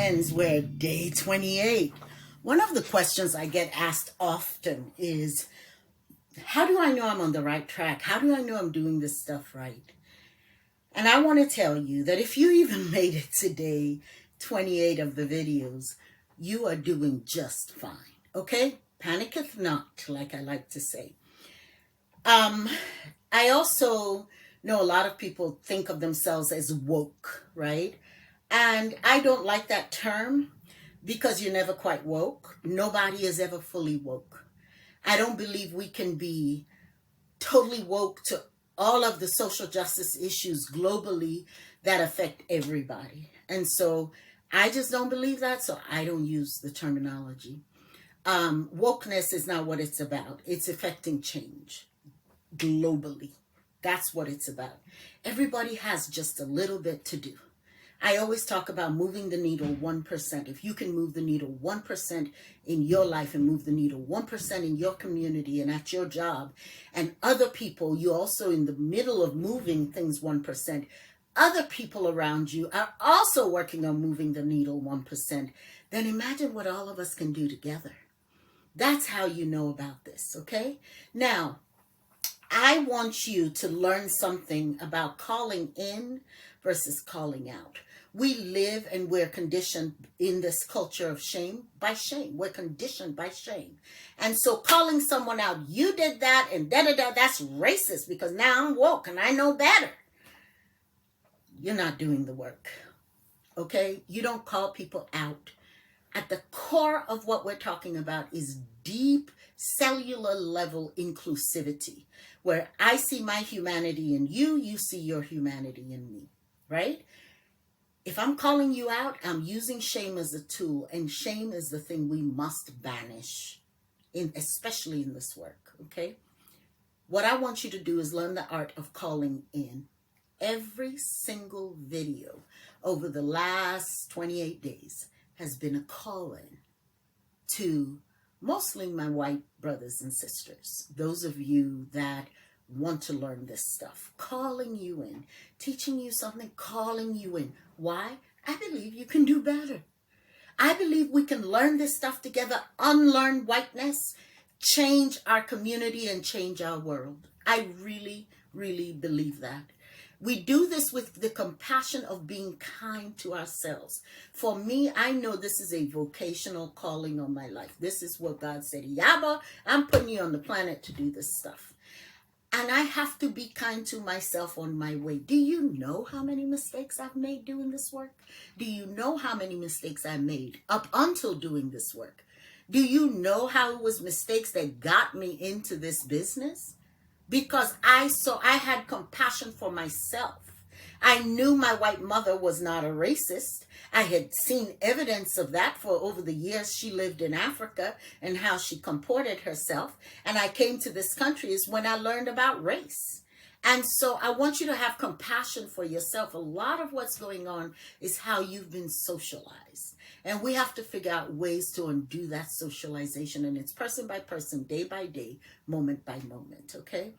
friends, we're day 28. One of the questions I get asked often is, how do I know I'm on the right track? How do I know I'm doing this stuff right? And I want to tell you that if you even made it to day 28 of the videos, you are doing just fine, okay? Panicketh not, like I like to say. I also know a lot of people think of themselves as woke, right? And I don't like that term because you're never quite woke. Nobody is ever fully woke. I don't believe we can be totally woke to all of the social justice issues globally that affect everybody. And so I just don't believe that, so I don't use the terminology. Wokeness is not what it's about. It's affecting change globally. That's what it's about. Everybody has just a little bit to do. I always talk about moving the needle 1%. If you can move the needle 1% in your life and move the needle 1% in your community and at your job, and other people, you're also in the middle of moving things 1%, other people around you are also working on moving the needle 1%, then imagine what all of us can do together. That's how you know about this, okay? Now, I want you to learn something about calling in versus calling out. We live and we're conditioned in this culture of shame by shame. We're conditioned by shame. And so calling someone out, you did that and da-da-da, that's racist because now I'm woke and I know better. You're not doing the work, okay? You don't call people out. At the core of what we're talking about is deep cellular level inclusivity, where I see my humanity in you, you see your humanity in me, right? If I'm calling you out, I'm using shame as a tool, and shame is the thing we must banish, especially in this work, okay? What I want you to do is learn the art of calling in. Every single video over the last 28 days has been a call-in to mostly my white brothers and sisters, those of you that want to learn this stuff, calling you in, teaching you something, calling you in. Why? I believe you can do better. I believe we can learn this stuff together, unlearn whiteness, change our community, and change our world. I really, really believe that. We do this with the compassion of being kind to ourselves. For me, I know this is a vocational calling on my life. This is what God said, Yaba, I'm putting you on the planet to do this stuff. And I have to be kind to myself on my way. Do you know how many mistakes I've made doing this work? Do you know how many mistakes I made up until doing this work? Do you know how it was mistakes that got me into this business? Because I had compassion for myself. I knew my white mother was not a racist. I had seen evidence of that for over the years she lived in Africa and how she comported herself. And I came to this country is when I learned about race. And so I want you to have compassion for yourself. A lot of what's going on is how you've been socialized. And we have to figure out ways to undo that socialization. And it's person by person, day by day, moment by moment, okay?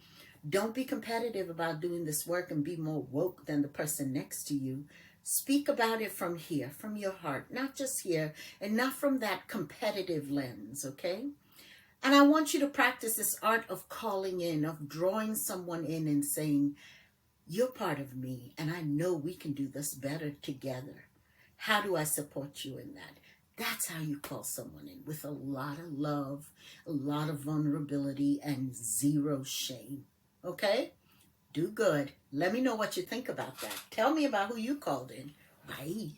Don't be competitive about doing this work and be more woke than the person next to you. Speak about it from here, from your heart, not just here, and not from that competitive lens, okay? And I want you to practice this art of calling in, of drawing someone in and saying, you're part of me, and I know we can do this better together. How do I support you in that? That's how you call someone in, with a lot of love, a lot of vulnerability, and zero shame. Okay? Do good. Let me know what you think about that. Tell me about who you called in. Bye.